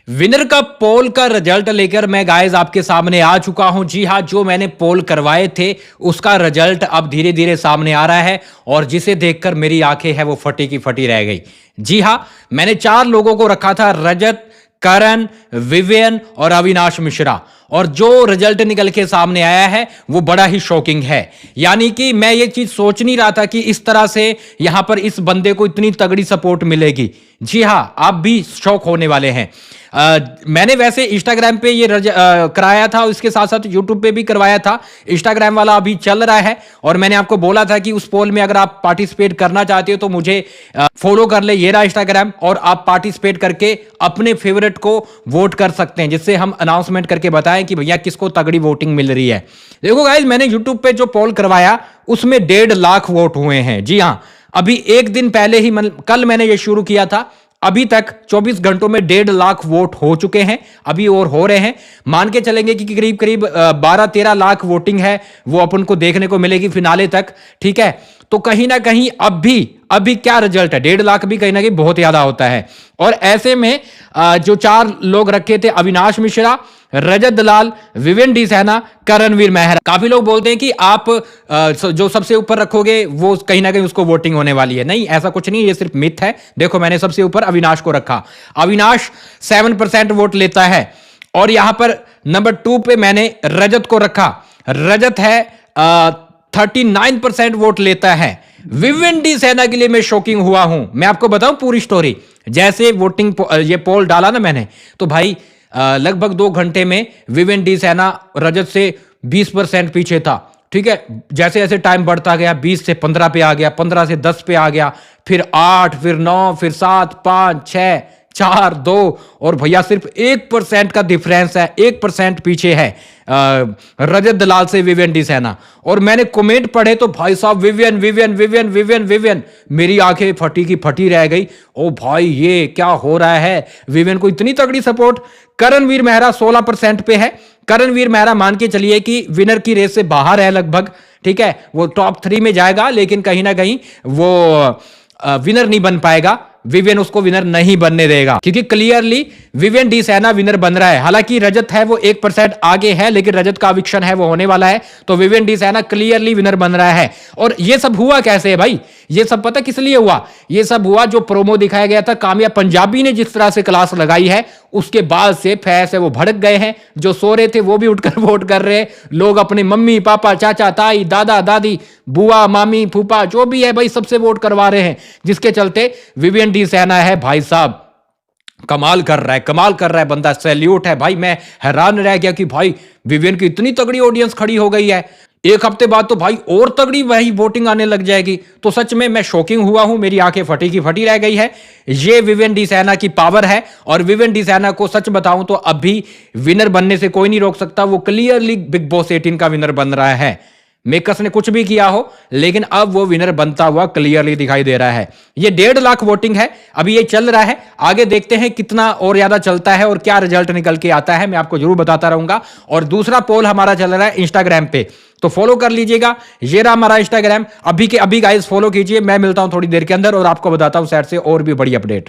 Winner का पोल का result लेकर मैं गाइस आपके सामने आ चुका हूं। जी हां, जो मैंने पोल करवाए थे उसका रिजल्ट अब धीरे धीरे सामने आ रहा है और जिसे देखकर मेरी आंखें हैं वो फटी की फटी रह गई। जी हां, मैंने 4 लोगों को रखा था, रजत, करण, विवियन और अविनाश मिश्रा, और जो रिजल्ट निकल के सामने आया है वो बड़ा ही शॉकिंग है। यानी कि मैं ये चीज सोच नहीं रहा था कि इस तरह से यहां पर इस बंदे को इतनी तगड़ी सपोर्ट मिलेगी। जी हां, आप भी शॉक होने वाले हैं। मैंने वैसे इंस्टाग्राम पे ये कराया था, इसके साथ साथ यूट्यूब पे भी करवाया था। इंस्टाग्राम वाला अभी चल रहा है और मैंने आपको बोला था कि उस पोल में अगर आप पार्टिसिपेट करना चाहते हो तो मुझे फॉलो कर ले, ये रहा इंस्टाग्राम, और आप पार्टिसिपेट करके अपने फेवरेट को वोट कर सकते हैं, जिससे हम अनाउंसमेंट करके बताएं कि भैया किसको तगड़ी वोटिंग मिल रही है। देखो गाइस, मैंने यूट्यूब पे जो पोल करवाया उसमें 1.5 लाख वोट हुए हैं। जी हाँ, अभी एक दिन पहले ही कल मैंने ये शुरू किया था, अभी तक 24 घंटों में 1.5 लाख वोट हो चुके हैं, अभी और हो रहे हैं। मान के चलेंगे कि करीब करीब 12-13 लाख वोटिंग है वो अपन को देखने को मिलेगी फिनाले तक। ठीक है, तो कहीं ना कहीं अभी क्या रिजल्ट है, 1.5 लाख भी कहीं ना कहीं बहुत ज्यादा होता है। और ऐसे में जो 4 लोग रखे थे, अविनाश मिश्रा, रजत दलाल, विवेन डी सैना, करणवीर मेहरा। काफी लोग बोलते हैं कि आप जो सबसे ऊपर रखोगे वो कहीं ना कहीं उसको वोटिंग होने वाली है। नहीं, ऐसा कुछ नहीं, ये सिर्फ मिथ है। देखो, मैंने सबसे ऊपर अविनाश को रखा। अविनाश 7% वोट लेता है। और यहां पर नंबर 2 पे मैंने रजत को रखा। रजत है 39% वोट लेता है। विवेन डी सैना के लिए मैं शॉकिंग हुआ हूं। मैं आपको बताऊं पूरी स्टोरी। जैसे वोटिंग ये पोल डाला ना मैंने, तो भाई लगभग 2 घंटे में विवेन डी सैना रजत से 20% पीछे था। ठीक है, जैसे जैसे टाइम बढ़ता गया 20 से 15 पे आ गया, 15 से 10 पे आ गया, फिर 8, फिर 9, फिर 7, 5, 6, 4, 2, और भैया सिर्फ 1% का डिफरेंस है, 1% पीछे है रजत दलाल से विवेन डी सैना। और मैंने कमेंट पढ़े तो भाई साहब, Vivian Vivian Vivian Vivian Vivian, मेरी आंखें फटी की फटी रह गई। ओ भाई, ये क्या हो रहा है, विवियन को इतनी तगड़ी सपोर्ट। करणवीर मेहरा 16% पे है। करणवीर मेहरा मान के चलिए कि विनर की रेस से बाहर है लगभग। ठीक है, वो टॉप 3 में जाएगा लेकिन कहीं ना कहीं वो विनर नहीं बन पाएगा। विवियन उसको विनर नहीं बनने देगा, क्योंकि क्लियरली विवियन डी सैना विनर बन रहा है। हालांकि रजत है वो 1% आगे है, लेकिन रजत का अविक्शन है वो होने वाला है, तो विवियन डी सैना क्लियरली विनर बन रहा है। और ये सब हुआ कैसे है भाई, ये सब पता किस लिए हुआ? ये सब हुआ जो प्रोमो दिखाया गया था, कामयाब पंजाबी ने जिस तरह से क्लास लगाई है, उसके बाद से फैस है वो भड़क गए हैं। जो सो रहे थे वो भी उठकर वोट कर रहे हैं। लोग अपने मम्मी पापा, चाचा ताई, दादा दादी, बुआ मामी फूफा जो भी है भाई, सबसे वोट करवा रहे हैं, जिसके चलते विवियन डी सैना है भाई साहब कमाल कर रहा है, कमाल कर रहा है बंदा। सैल्यूट है भाई। मैं हैरान रह गया कि भाई विवियन की इतनी तगड़ी ऑडियंस खड़ी हो गई है। एक हफ्ते बाद तो भाई और तगड़ी वही वोटिंग आने लग जाएगी। तो सच में मैं शॉकिंग हुआ हूं, मेरी आंखें फटी की फटी रह गई है। ये विवियन डी सैना की पावर है। और विवियन डी सैना को सच बताऊं तो अभी विनर बनने से कोई नहीं रोक सकता। वो क्लियरली बिग बॉस 18 का विनर बन रहा है। मेकर्स ने कुछ भी किया हो, लेकिन अब वो विनर बनता हुआ क्लियरली दिखाई दे रहा है। ये 1.5 लाख वोटिंग है, अभी ये चल रहा है। आगे देखते हैं कितना और ज्यादा चलता है और क्या रिजल्ट निकल के आता है, मैं आपको जरूर बताता रहूंगा। और दूसरा पोल हमारा चल रहा है इंस्टाग्राम पे, तो फॉलो कर लीजिएगा। ये रहा हमारा इंस्टाग्राम, अभी के अभी गाइस फॉलो कीजिए। मैं मिलता हूं थोड़ी देर के अंदर और आपको बताता हूं साइड से और भी बड़ी अपडेट।